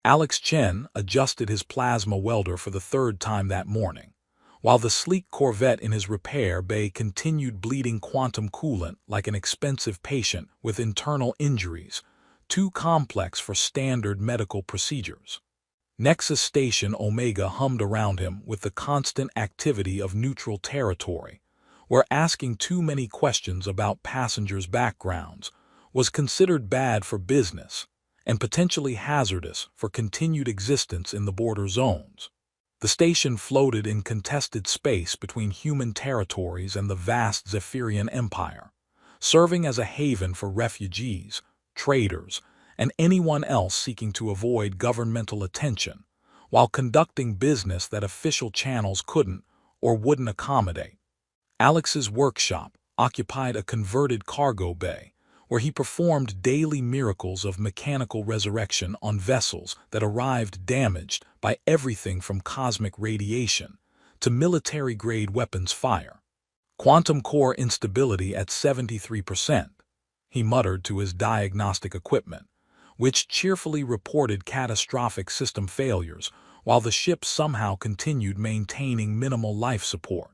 Alex Chen adjusted his plasma welder for the third time that morning, while the sleek Corvette in his repair bay continued bleeding quantum coolant like an expensive patient with internal injuries, too complex for standard medical procedures. Nexus Station Omega hummed around him with the constant activity of neutral territory, where asking too many questions about passengers' backgrounds was considered bad for business and potentially hazardous for continued existence in the border zones. The station floated in contested space between human territories and the vast Zephyrian Empire, serving as a haven for refugees, traders, and anyone else seeking to avoid governmental attention, while conducting business that official channels couldn't or wouldn't accommodate. Alex's workshop occupied a converted cargo bay, where he performed daily miracles of mechanical resurrection on vessels that arrived damaged by everything from cosmic radiation to military-grade weapons fire. Quantum core instability at 73%, he muttered to his diagnostic equipment, which cheerfully reported catastrophic system failures while the ship somehow continued maintaining minimal life support.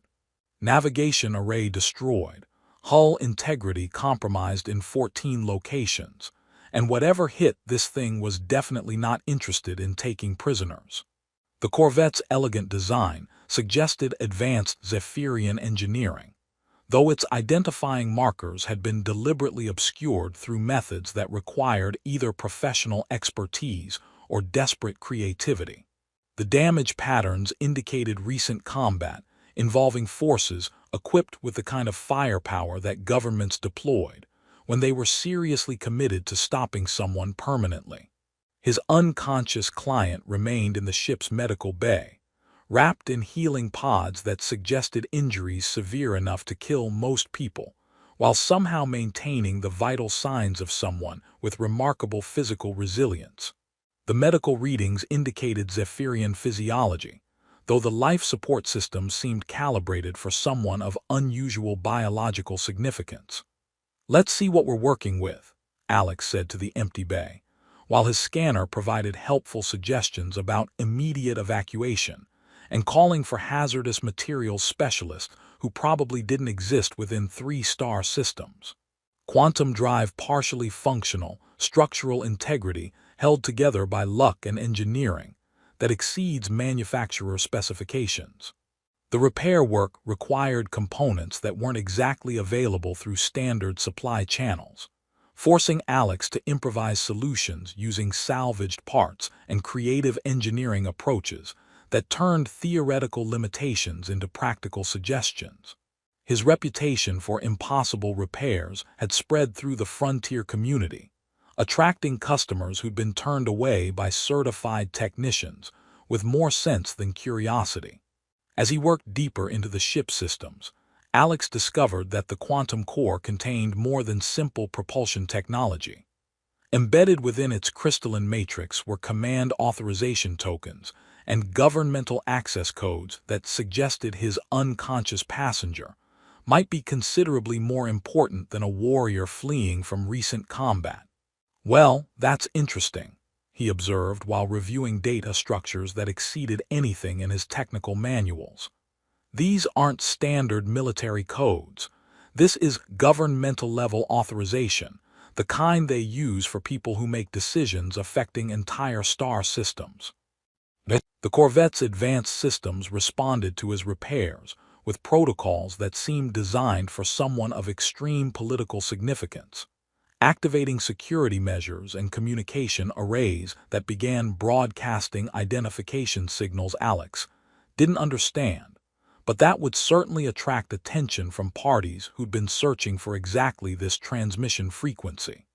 Navigation array destroyed, hull integrity compromised in 14 locations, and whatever hit this thing was definitely not interested in taking prisoners. The Corvette's elegant design suggested advanced Zephyrian engineering, though its identifying markers had been deliberately obscured through methods that required either professional expertise or desperate creativity. The damage patterns indicated recent combat involving forces equipped with the kind of firepower that governments deployed when they were seriously committed to stopping someone permanently. His unconscious client remained in the ship's medical bay, wrapped in healing pods that suggested injuries severe enough to kill most people, while somehow maintaining the vital signs of someone with remarkable physical resilience. The medical readings indicated Zephyrian physiology, though the life support system seemed calibrated for someone of unusual biological significance. "Let's see what we're working with," Alex said to the empty bay, while his scanner provided helpful suggestions about immediate evacuation and calling for hazardous materials specialists who probably didn't exist within 3-star systems. Quantum drive partially functional, structural integrity held together by luck and engineering that exceeds manufacturer specifications. The repair work required components that weren't exactly available through standard supply channels, forcing Alex to improvise solutions using salvaged parts and creative engineering approaches that turned theoretical limitations into practical suggestions. His reputation for impossible repairs had spread through the frontier community, attracting customers who'd been turned away by certified technicians with more sense than curiosity. As he worked deeper into the ship systems, Alex discovered that the quantum core contained more than simple propulsion technology. Embedded within its crystalline matrix were command authorization tokens and governmental access codes that suggested his unconscious passenger might be considerably more important than a warrior fleeing from recent combat. "Well, that's interesting," he observed while reviewing data structures that exceeded anything in his technical manuals. "These aren't standard military codes. This is governmental-level authorization, the kind they use for people who make decisions affecting entire star systems." The Corvette's advanced systems responded to his repairs with protocols that seemed designed for someone of extreme political significance, activating security measures and communication arrays that began broadcasting identification signals Alex didn't understand, but that would certainly attract attention from parties who'd been searching for exactly this transmission frequency.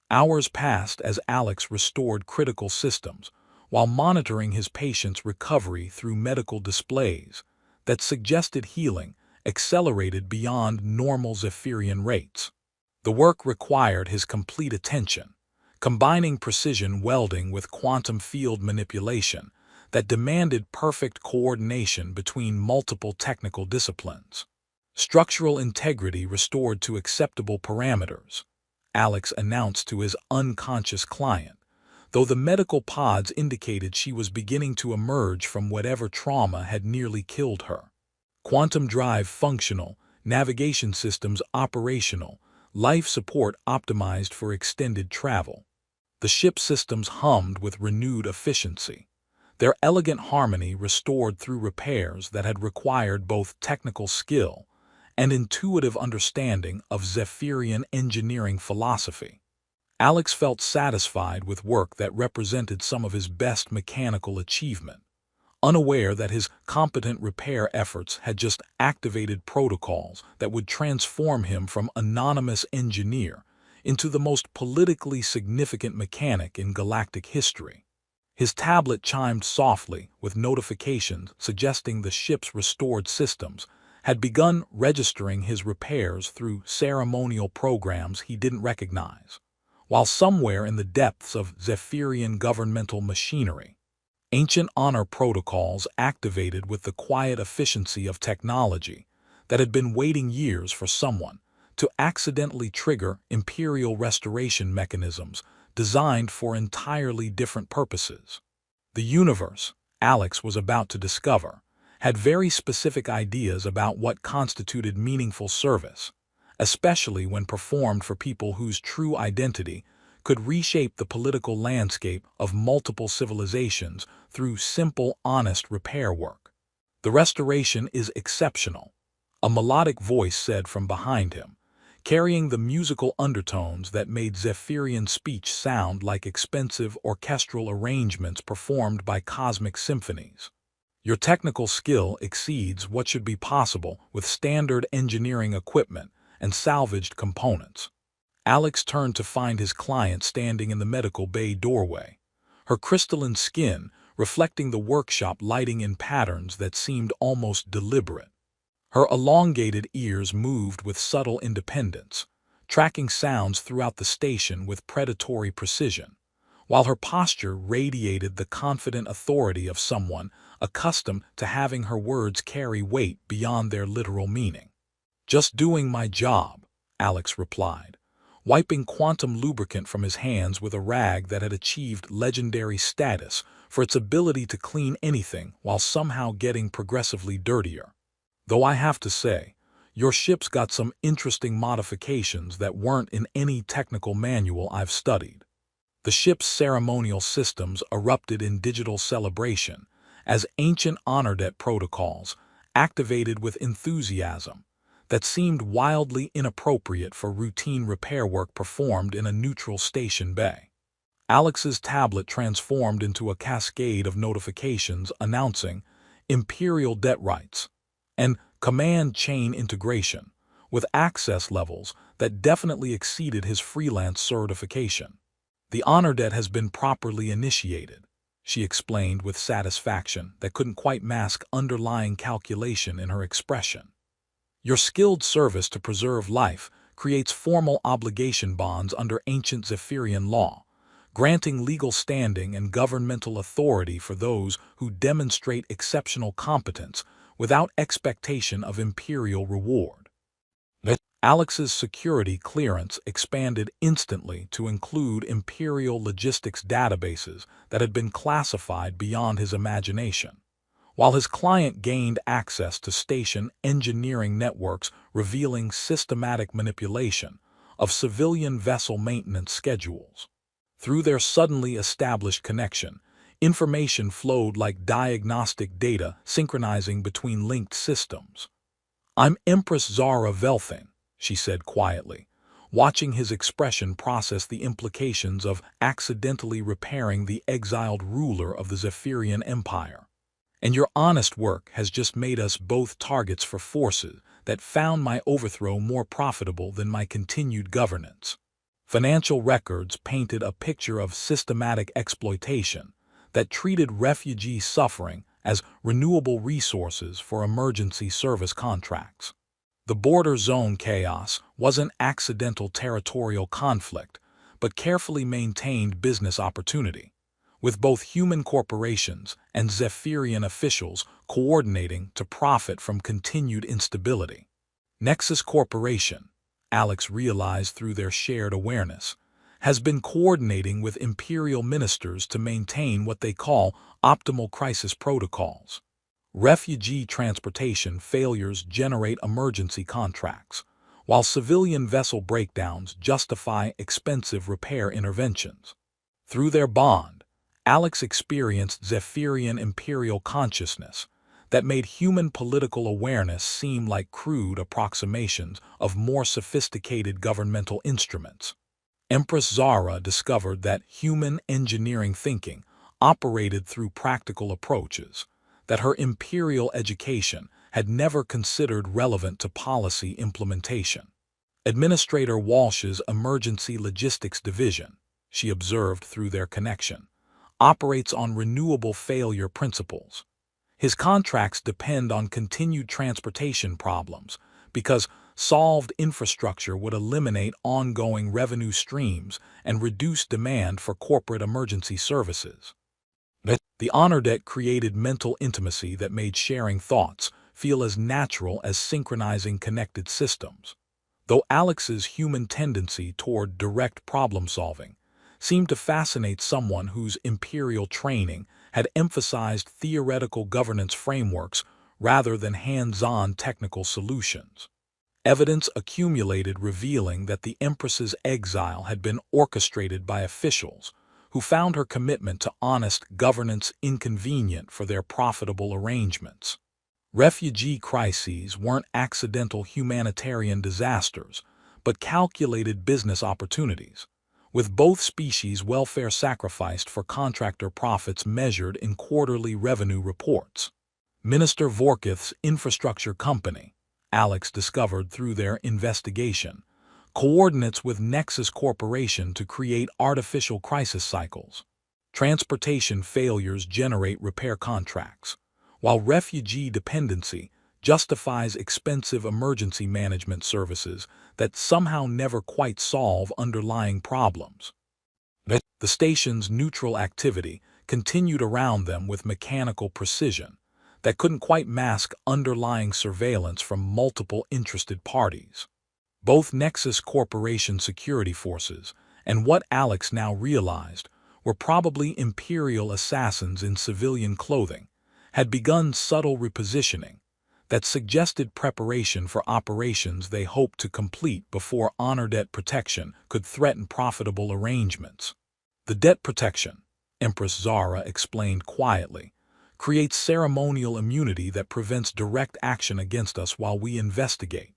Hours passed as Alex restored critical systems, while monitoring his patient's recovery through medical displays that suggested healing accelerated beyond normal Zephyrian rates. The work required his complete attention, combining precision welding with quantum field manipulation that demanded perfect coordination between multiple technical disciplines. "Structural integrity restored to acceptable parameters," Alex announced to his unconscious client, though the medical pods indicated she was beginning to emerge from whatever trauma had nearly killed her. Quantum drive functional, navigation systems operational, life support optimized for extended travel. The ship systems hummed with renewed efficiency, their elegant harmony restored through repairs that had required both technical skill and intuitive understanding of Zephyrian engineering philosophy. Alex felt satisfied with work that represented some of his best mechanical achievement, unaware that his competent repair efforts had just activated protocols that would transform him from anonymous engineer into the most politically significant mechanic in galactic history. His tablet chimed softly with notifications suggesting the ship's restored systems had begun registering his repairs through ceremonial programs he didn't recognize, while somewhere in the depths of Zephyrian governmental machinery, ancient honor protocols activated with the quiet efficiency of technology that had been waiting years for someone to accidentally trigger imperial restoration mechanisms designed for entirely different purposes. The universe, Alex was about to discover, had very specific ideas about what constituted meaningful service, especially when performed for people whose true identity could reshape the political landscape of multiple civilizations through simple, honest repair work. "The restoration is exceptional," a melodic voice said from behind him, carrying the musical undertones that made Zephyrian speech sound like expensive orchestral arrangements performed by cosmic symphonies. "Your technical skill exceeds what should be possible with standard engineering equipment and salvaged components." Alex turned to find his client standing in the medical bay doorway, her crystalline skin reflecting the workshop lighting in patterns that seemed almost deliberate. Her elongated ears moved with subtle independence, tracking sounds throughout the station with predatory precision, while her posture radiated the confident authority of someone accustomed to having her words carry weight beyond their literal meaning. "Just doing my job," Alex replied, wiping quantum lubricant from his hands with a rag that had achieved legendary status for its ability to clean anything while somehow getting progressively dirtier. "Though I have to say, your ship's got some interesting modifications that weren't in any technical manual I've studied." The ship's ceremonial systems erupted in digital celebration as ancient honor debt protocols activated with enthusiasm that seemed wildly inappropriate for routine repair work performed in a neutral station bay. Alex's tablet transformed into a cascade of notifications announcing imperial debt rights and command chain integration, with access levels that definitely exceeded his freelance certification. "The honor debt has been properly initiated," she explained with satisfaction that couldn't quite mask underlying calculation in her expression. "Your skilled service to preserve life creates formal obligation bonds under ancient Zephyrian law, granting legal standing and governmental authority for those who demonstrate exceptional competence without expectation of imperial reward." Alex's security clearance expanded instantly to include imperial logistics databases that had been classified beyond his imagination, while his client gained access to station engineering networks revealing systematic manipulation of civilian vessel maintenance schedules. Through their suddenly established connection, information flowed like diagnostic data synchronizing between linked systems. "I'm Empress Zara Velthin," she said quietly, watching his expression process the implications of accidentally repairing the exiled ruler of the Zephyrian Empire. "And your honest work has just made us both targets for forces that found my overthrow more profitable than my continued governance." Financial records painted a picture of systematic exploitation that treated refugee suffering as renewable resources for emergency service contracts. The border zone chaos wasn't accidental territorial conflict, but carefully maintained business opportunity, with both human corporations and Zephyrian officials coordinating to profit from continued instability. Nexus Corporation, Alex realized through their shared awareness, has been coordinating with imperial ministers to maintain what they call optimal crisis protocols. Refugee transportation failures generate emergency contracts, while civilian vessel breakdowns justify expensive repair interventions. Through their bond, Alex experienced Zephyrian imperial consciousness that made human political awareness seem like crude approximations of more sophisticated governmental instruments. Empress Zara discovered that human engineering thinking operated through practical approaches that her imperial education had never considered relevant to policy implementation. Administrator Walsh's Emergency Logistics Division, she observed through their connection, operates on renewable failure principles. His contracts depend on continued transportation problems because solved infrastructure would eliminate ongoing revenue streams and reduce demand for corporate emergency services. The honor debt created mental intimacy that made sharing thoughts feel as natural as synchronizing connected systems. Though Alex's human tendency toward direct problem-solving seemed to fascinate someone whose imperial training had emphasized theoretical governance frameworks rather than hands-on technical solutions. Evidence accumulated revealing that the Empress's exile had been orchestrated by officials who found her commitment to honest governance inconvenient for their profitable arrangements. Refugee crises weren't accidental humanitarian disasters, but calculated business opportunities, with both species' welfare sacrificed for contractor profits measured in quarterly revenue reports. Minister Vorkith's infrastructure company, Alex discovered through their investigation, coordinates with Nexus Corporation to create artificial crisis cycles. Transportation failures generate repair contracts, while refugee dependency justifies expensive emergency management services that somehow never quite solve underlying problems. The station's neutral activity continued around them with mechanical precision that couldn't quite mask underlying surveillance from multiple interested parties. Both Nexus Corporation security forces and what Alex now realized were probably imperial assassins in civilian clothing had begun subtle repositioning that suggested preparation for operations they hoped to complete before honor debt protection could threaten profitable arrangements. The debt protection, Empress Zara explained quietly, creates ceremonial immunity that prevents direct action against us while we investigate.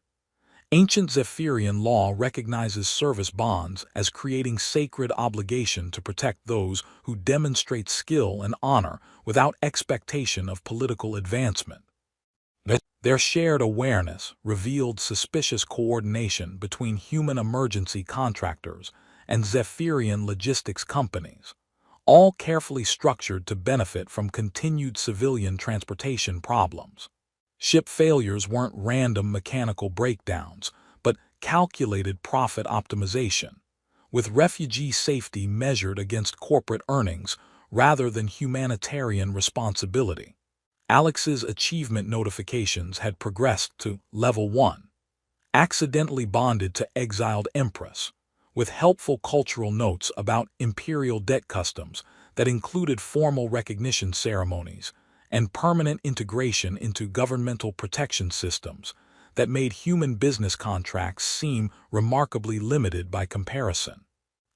Ancient Zephyrian law recognizes service bonds as creating sacred obligation to protect those who demonstrate skill and honor without expectation of political advancement. Their shared awareness revealed suspicious coordination between human emergency contractors and Zephyrian logistics companies, all carefully structured to benefit from continued civilian transportation problems. Ship failures weren't random mechanical breakdowns, but calculated profit optimization, with refugee safety measured against corporate earnings rather than humanitarian responsibility. Alex's achievement notifications had progressed to Level 1, accidentally bonded to exiled Empress, with helpful cultural notes about imperial debt customs that included formal recognition ceremonies and permanent integration into governmental protection systems that made human business contracts seem remarkably limited by comparison.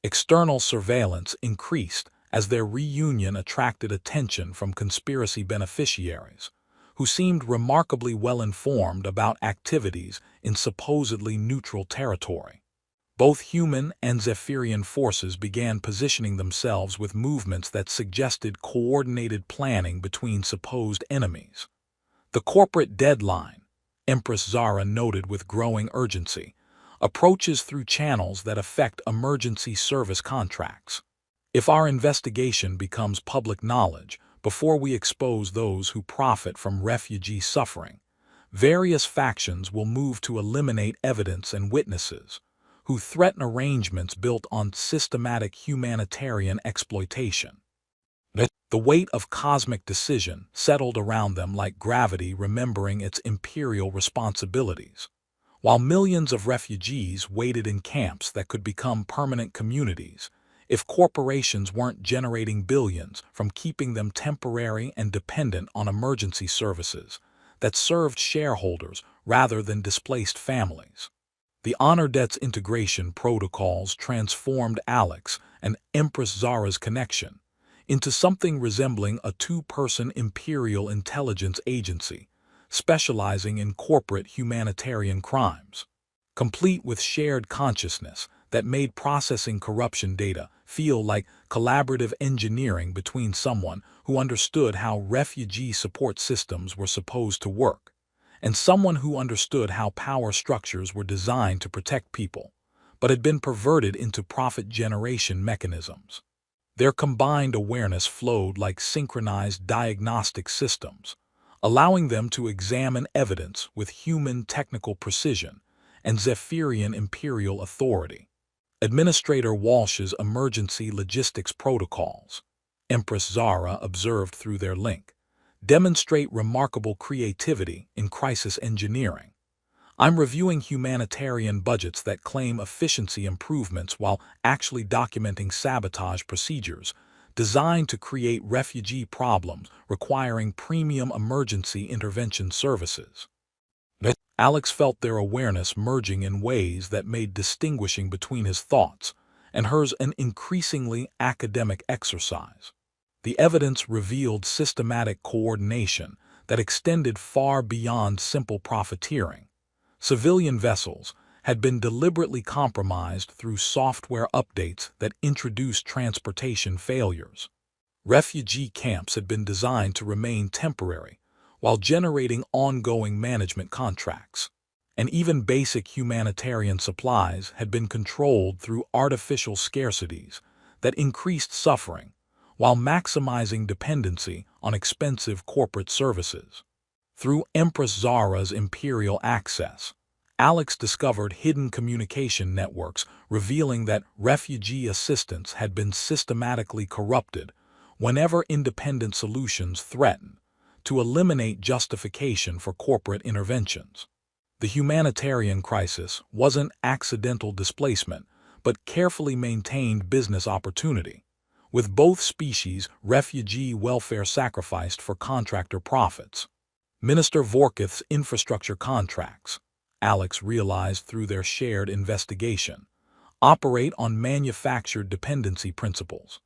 External surveillance increased as their reunion attracted attention from conspiracy beneficiaries, who seemed remarkably well informed about activities in supposedly neutral territory. Both human and Zephyrian forces began positioning themselves with movements that suggested coordinated planning between supposed enemies. The corporate deadline, Empress Zara noted with growing urgency, approaches through channels that affect emergency service contracts. If our investigation becomes public knowledge before we expose those who profit from refugee suffering, various factions will move to eliminate evidence and witnesses, who threaten arrangements built on systematic humanitarian exploitation. The weight of cosmic decision settled around them like gravity remembering its imperial responsibilities, while millions of refugees waited in camps that could become permanent communities if corporations weren't generating billions from keeping them temporary and dependent on emergency services that served shareholders rather than displaced families. The honor debts integration protocols transformed Alex and Empress Zara's connection into something resembling a two-person imperial intelligence agency specializing in corporate humanitarian crimes, complete with shared consciousness that made processing corruption data feel like collaborative engineering between someone who understood how refugee support systems were supposed to work and someone who understood how power structures were designed to protect people, but had been perverted into profit generation mechanisms. Their combined awareness flowed like synchronized diagnostic systems, allowing them to examine evidence with human technical precision and Zephyrian imperial authority. Administrator Walsh's emergency logistics protocols, Empress Zara observed through their link, demonstrate remarkable creativity in crisis engineering. I'm reviewing humanitarian budgets that claim efficiency improvements while actually documenting sabotage procedures designed to create refugee problems requiring premium emergency intervention services. Alex felt their awareness merging in ways that made distinguishing between his thoughts and hers an increasingly academic exercise. The evidence revealed systematic coordination that extended far beyond simple profiteering. Civilian vessels had been deliberately compromised through software updates that introduced transportation failures. Refugee camps had been designed to remain temporary while generating ongoing management contracts. And even basic humanitarian supplies had been controlled through artificial scarcities that increased suffering while maximizing dependency on expensive corporate services. Through Empress Zara's imperial access, Alex discovered hidden communication networks revealing that refugee assistance had been systematically corrupted whenever independent solutions threatened to eliminate justification for corporate interventions. The humanitarian crisis wasn't accidental displacement, but carefully maintained business opportunity, with both species refugee welfare sacrificed for contractor profits. Minister Vorkith's infrastructure contracts, Alex realized through their shared investigation, operate on manufactured dependency principles.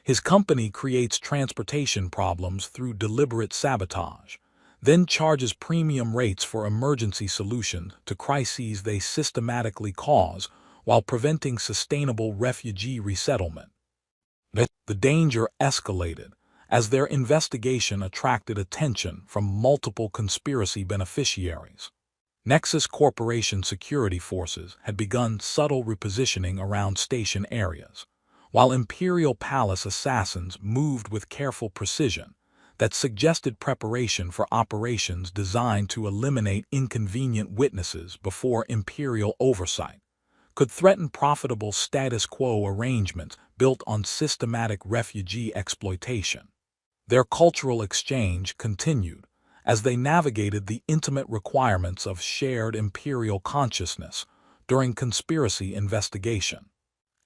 His company creates transportation problems through deliberate sabotage, then charges premium rates for emergency solutions to crises they systematically cause while preventing sustainable refugee resettlement. The danger escalated as their investigation attracted attention from multiple conspiracy beneficiaries. Nexus Corporation security forces had begun subtle repositioning around station areas, while Imperial Palace assassins moved with careful precision that suggested preparation for operations designed to eliminate inconvenient witnesses before Imperial oversight could threaten profitable status quo arrangements built on systematic refugee exploitation. Their cultural exchange continued as they navigated the intimate requirements of shared imperial consciousness during conspiracy investigation.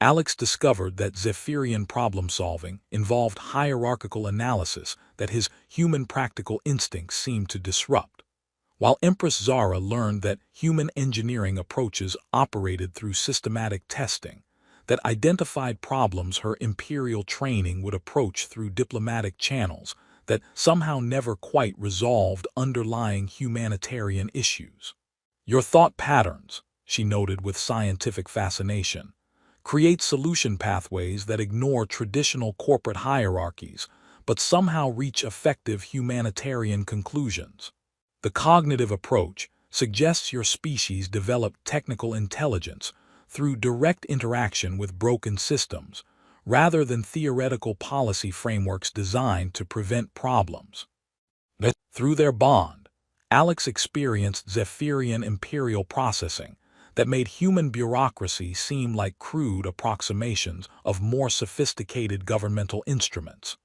Alex discovered that Zephyrian problem-solving involved hierarchical analysis that his human practical instincts seemed to disrupt, while Empress Zara learned that human engineering approaches operated through systematic testing that identified problems her imperial training would approach through diplomatic channels that somehow never quite resolved underlying humanitarian issues. Your thought patterns, she noted with scientific fascination, create solution pathways that ignore traditional corporate hierarchies but somehow reach effective humanitarian conclusions. The cognitive approach suggests your species developed technical intelligence through direct interaction with broken systems, rather than theoretical policy frameworks designed to prevent problems. Through their bond, Alex experienced Zephyrian imperial processing that made human bureaucracy seem like crude approximations of more sophisticated governmental instruments.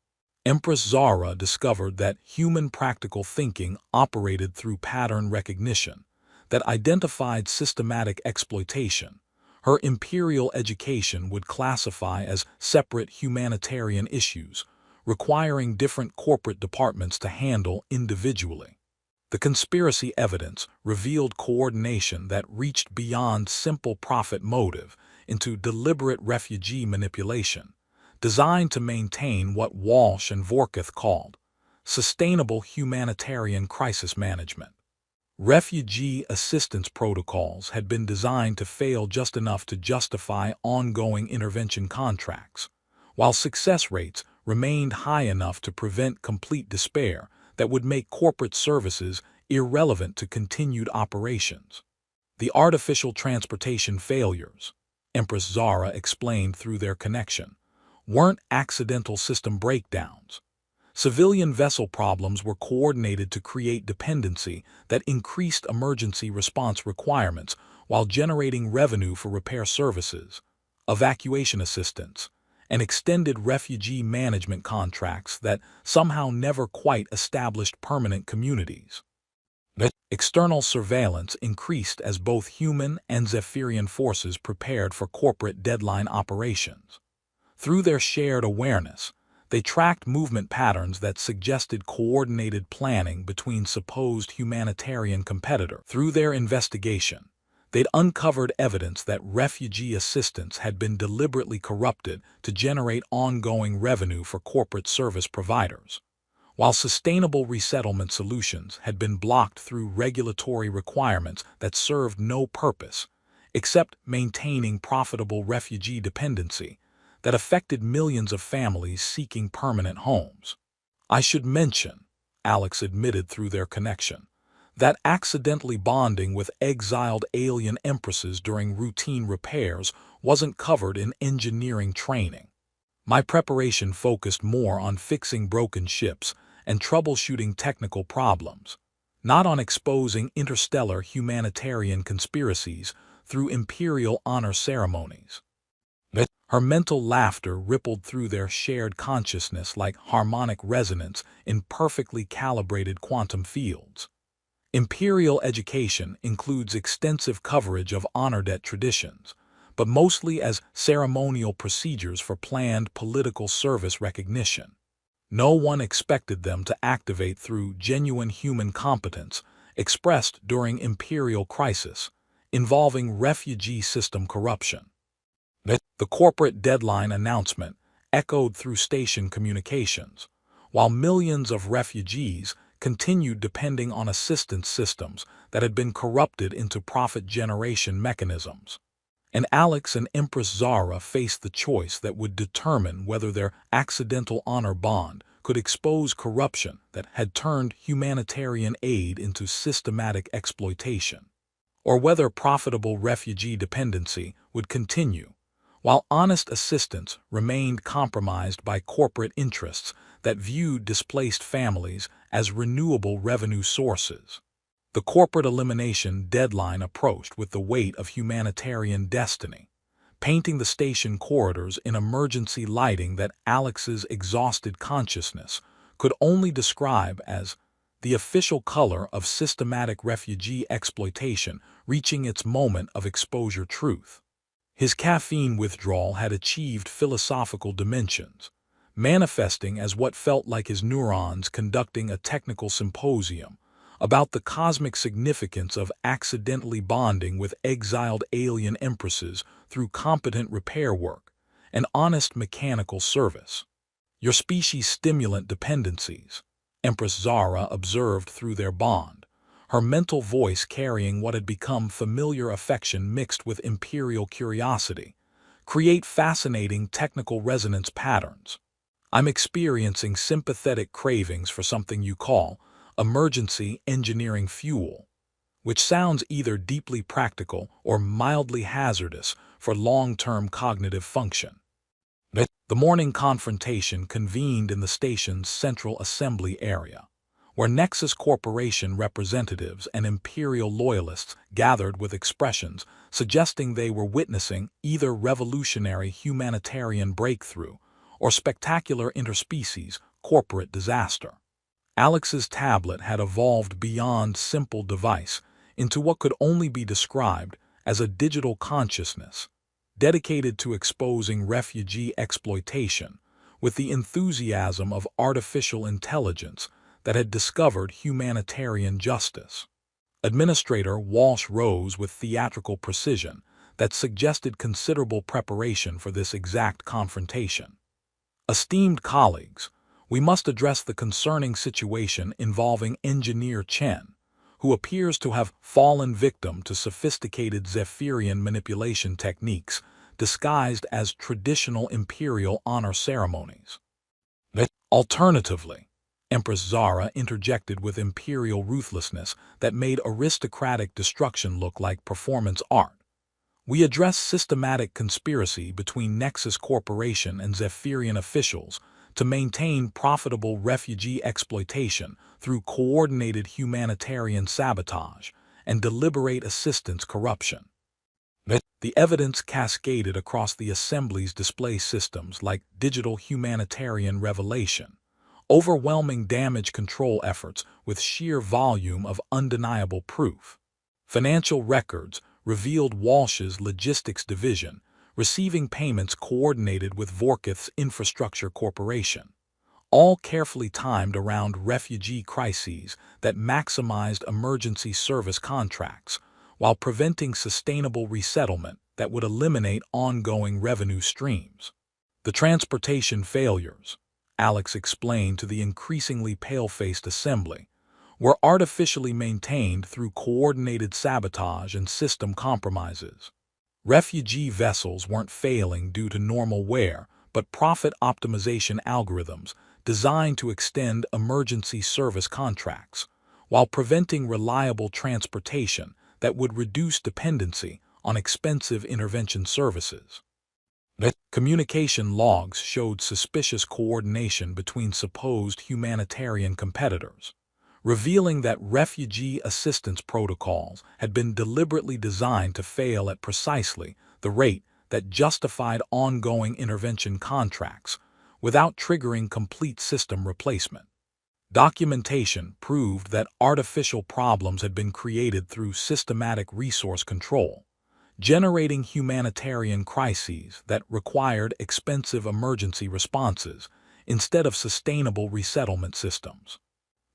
Empress Zara discovered that human practical thinking operated through pattern recognition that identified systematic exploitation. Her imperial education would classify as separate humanitarian issues, requiring different corporate departments to handle individually. The conspiracy evidence revealed coordination that reached beyond simple profit motive into deliberate refugee manipulation, designed to maintain what Walsh and Vorkuth called sustainable humanitarian crisis management. Refugee assistance protocols had been designed to fail just enough to justify ongoing intervention contracts, while success rates remained high enough to prevent complete despair that would make corporate services irrelevant to continued operations. The artificial transportation failures, Empress Zara explained through their connection, weren't accidental system breakdowns. Civilian vessel problems were coordinated to create dependency that increased emergency response requirements while generating revenue for repair services, evacuation assistance, and extended refugee management contracts that somehow never quite established permanent communities. External surveillance increased as both human and Zephyrian forces prepared for corporate deadline operations. Through their shared awareness, they tracked movement patterns that suggested coordinated planning between supposed humanitarian competitors. Through their investigation, they'd uncovered evidence that refugee assistance had been deliberately corrupted to generate ongoing revenue for corporate service providers, while sustainable resettlement solutions had been blocked through regulatory requirements that served no purpose except maintaining profitable refugee dependency that affected millions of families seeking permanent homes. I should mention, Alex admitted through their connection, that accidentally bonding with exiled alien empresses during routine repairs wasn't covered in engineering training. My preparation focused more on fixing broken ships and troubleshooting technical problems, not on exposing interstellar humanitarian conspiracies through imperial honor ceremonies. Her mental laughter rippled through their shared consciousness like harmonic resonance in perfectly calibrated quantum fields. Imperial education includes extensive coverage of honor debt traditions, but mostly as ceremonial procedures for planned political service recognition. No one expected them to activate through genuine human competence expressed during imperial crisis, involving refugee system corruption. The corporate deadline announcement echoed through station communications, while millions of refugees continued depending on assistance systems that had been corrupted into profit generation mechanisms. And Alex and Empress Zara faced the choice that would determine whether their accidental honor bond could expose corruption that had turned humanitarian aid into systematic exploitation, or whether profitable refugee dependency would continue, while honest assistance remained compromised by corporate interests that viewed displaced families as renewable revenue sources. The corporate elimination deadline approached with the weight of humanitarian destiny, painting the station corridors in emergency lighting that Alex's exhausted consciousness could only describe as the official color of systematic refugee exploitation reaching its moment of exposure truth. His caffeine withdrawal had achieved philosophical dimensions, manifesting as what felt like his neurons conducting a technical symposium about the cosmic significance of accidentally bonding with exiled alien empresses through competent repair work and honest mechanical service. Your species' stimulant dependencies, Empress Zara observed through their bond, her mental voice carrying what had become familiar affection mixed with imperial curiosity, create fascinating technical resonance patterns. I'm experiencing sympathetic cravings for something you call emergency engineering fuel, which sounds either deeply practical or mildly hazardous for long-term cognitive function. The morning confrontation convened in the station's central assembly area, where Nexus Corporation representatives and Imperial loyalists gathered with expressions suggesting they were witnessing either revolutionary humanitarian breakthrough or spectacular interspecies corporate disaster. Alex's tablet had evolved beyond simple device into what could only be described as a digital consciousness, dedicated to exposing refugee exploitation with the enthusiasm of artificial intelligence that had discovered humanitarian justice. Administrator Walsh rose with theatrical precision that suggested considerable preparation for this exact confrontation. Esteemed colleagues, we must address the concerning situation involving Engineer Chen, who appears to have fallen victim to sophisticated Zephyrian manipulation techniques disguised as traditional imperial honor ceremonies. Alternatively, Empress Zara interjected with imperial ruthlessness that made aristocratic destruction look like performance art. We address systematic conspiracy between Nexus Corporation and Zephyrian officials to maintain profitable refugee exploitation through coordinated humanitarian sabotage and deliberate assistance corruption. The evidence cascaded across the Assembly's display systems like digital humanitarian revelation, overwhelming damage control efforts with sheer volume of undeniable proof. Financial records revealed Walsh's logistics division receiving payments coordinated with Vorkith's Infrastructure Corporation, all carefully timed around refugee crises that maximized emergency service contracts while preventing sustainable resettlement that would eliminate ongoing revenue streams. The transportation failures, Alex explained to the increasingly pale-faced assembly, were artificially maintained through coordinated sabotage and system compromises. Refugee vessels weren't failing due to normal wear, but profit optimization algorithms designed to extend emergency service contracts, while preventing reliable transportation that would reduce dependency on expensive intervention services. Communication logs showed suspicious coordination between supposed humanitarian competitors, revealing that refugee assistance protocols had been deliberately designed to fail at precisely the rate that justified ongoing intervention contracts without triggering complete system replacement. Documentation proved that artificial problems had been created through systematic resource control, generating humanitarian crises that required expensive emergency responses instead of sustainable resettlement systems.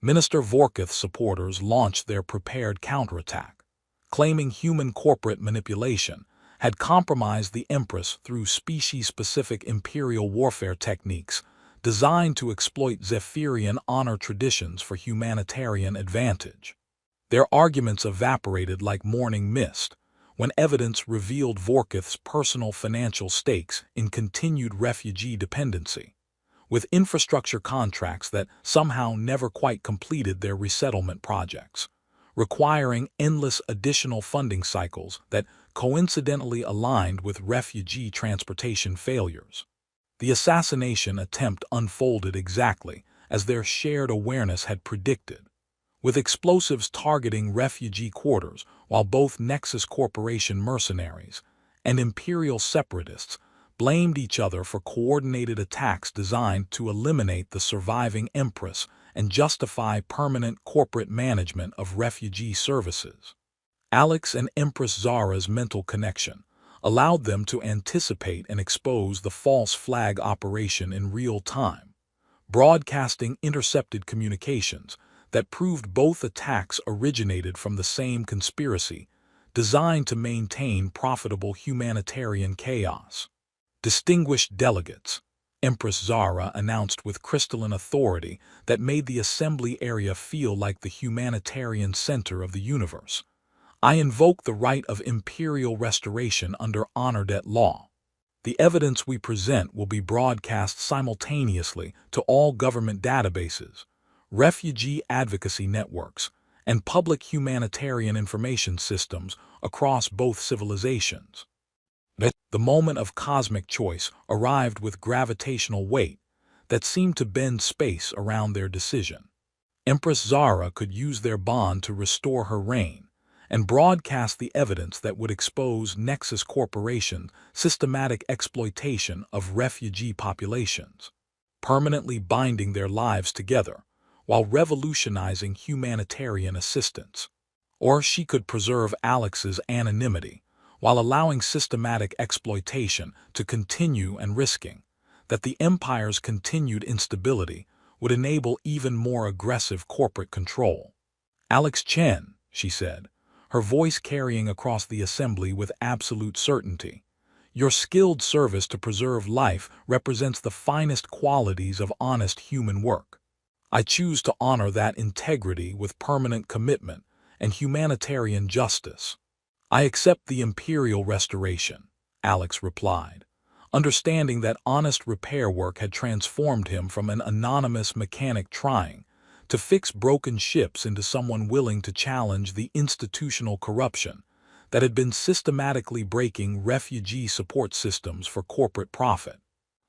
Minister Vorkith's supporters launched their prepared counterattack, claiming human corporate manipulation had compromised the Empress through species-specific imperial warfare techniques designed to exploit Zephyrian honor traditions for humanitarian advantage. Their arguments evaporated like morning mist when evidence revealed Vorkith's personal financial stakes in continued refugee dependency, with infrastructure contracts that somehow never quite completed their resettlement projects, requiring endless additional funding cycles that coincidentally aligned with refugee transportation failures. The assassination attempt unfolded exactly as their shared awareness had predicted, with explosives targeting refugee quarters while both Nexus Corporation mercenaries and Imperial separatists blamed each other for coordinated attacks designed to eliminate the surviving Empress and justify permanent corporate management of refugee services. Alex and Empress Zara's mental connection allowed them to anticipate and expose the false flag operation in real time, broadcasting intercepted communications that proved both attacks originated from the same conspiracy designed to maintain profitable humanitarian chaos. Distinguished delegates, Empress Zara announced with crystalline authority that made the assembly area feel like the humanitarian center of the universe. I invoke the right of imperial restoration under honor debt law. The evidence we present will be broadcast simultaneously to all government databases, refugee advocacy networks, and public humanitarian information systems across both civilizations. The moment of cosmic choice arrived with gravitational weight that seemed to bend space around their decision. Empress Zara could use their bond to restore her reign and broadcast the evidence that would expose Nexus Corporation's systematic exploitation of refugee populations, permanently binding their lives together while revolutionizing humanitarian assistance. Or she could preserve Alex's anonymity, while allowing systematic exploitation to continue and risking that the empire's continued instability would enable even more aggressive corporate control. "Alex Chen," she said, her voice carrying across the assembly with absolute certainty, "your skilled service to preserve life represents the finest qualities of honest human work. I choose to honor that integrity with permanent commitment and humanitarian justice." "I accept the imperial restoration," Alex replied, understanding that honest repair work had transformed him from an anonymous mechanic trying to fix broken ships into someone willing to challenge the institutional corruption that had been systematically breaking refugee support systems for corporate profit.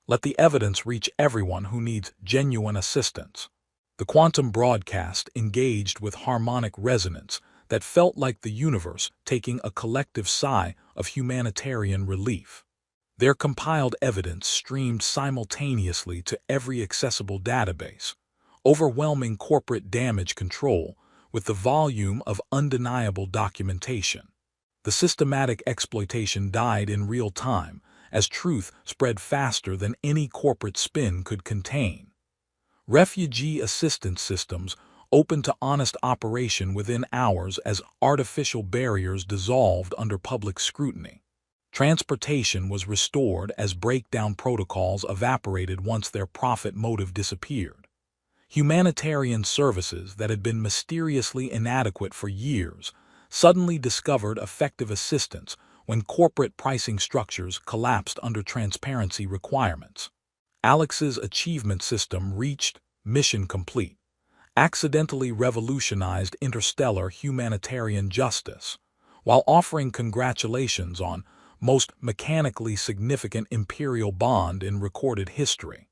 "Let the evidence reach everyone who needs genuine assistance." The quantum broadcast engaged with harmonic resonance that felt like the universe taking a collective sigh of humanitarian relief. Their compiled evidence streamed simultaneously to every accessible database, overwhelming corporate damage control with the volume of undeniable documentation. The systematic exploitation died in real time as truth spread faster than any corporate spin could contain. Refugee assistance systems opened to honest operation within hours as artificial barriers dissolved under public scrutiny. Transportation was restored as breakdown protocols evaporated once their profit motive disappeared. Humanitarian services that had been mysteriously inadequate for years suddenly discovered effective assistance when corporate pricing structures collapsed under transparency requirements. Alex's achievement system reached mission complete, accidentally revolutionized interstellar humanitarian justice, while offering congratulations on most mechanically significant imperial bond in recorded history.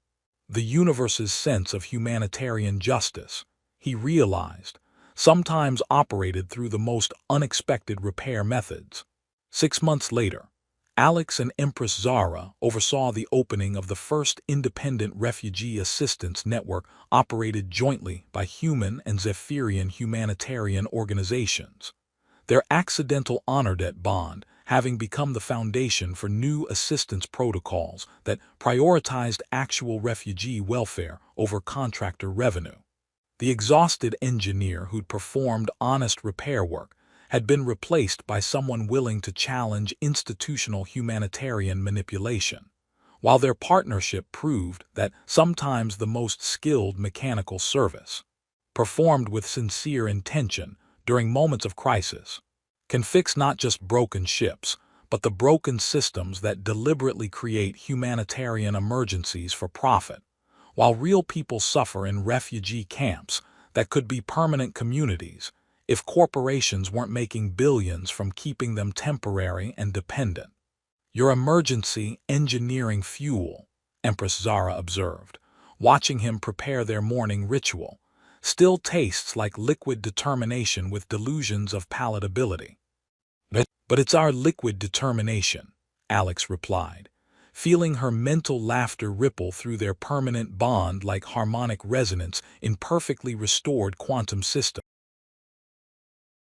The universe's sense of humanitarian justice, he realized, sometimes operated through the most unexpected repair methods. 6 months later, Alex and Empress Zara oversaw the opening of the first independent refugee assistance network operated jointly by human and Zephyrian humanitarian organizations. Their accidental honor debt bond having become the foundation for new assistance protocols that prioritized actual refugee welfare over contractor revenue. The exhausted engineer who'd performed honest repair work had been replaced by someone willing to challenge institutional humanitarian manipulation, while their partnership proved that sometimes the most skilled mechanical service, performed with sincere intention during moments of crisis, can fix not just broken ships, but the broken systems that deliberately create humanitarian emergencies for profit, while real people suffer in refugee camps that could be permanent communities if corporations weren't making billions from keeping them temporary and dependent. "Your emergency engineering fuel," Empress Zara observed, watching him prepare their morning ritual, "still tastes like liquid determination with delusions of palatability." "But it's our liquid determination," Alex replied, feeling her mental laughter ripple through their permanent bond like harmonic resonance in perfectly restored quantum systems.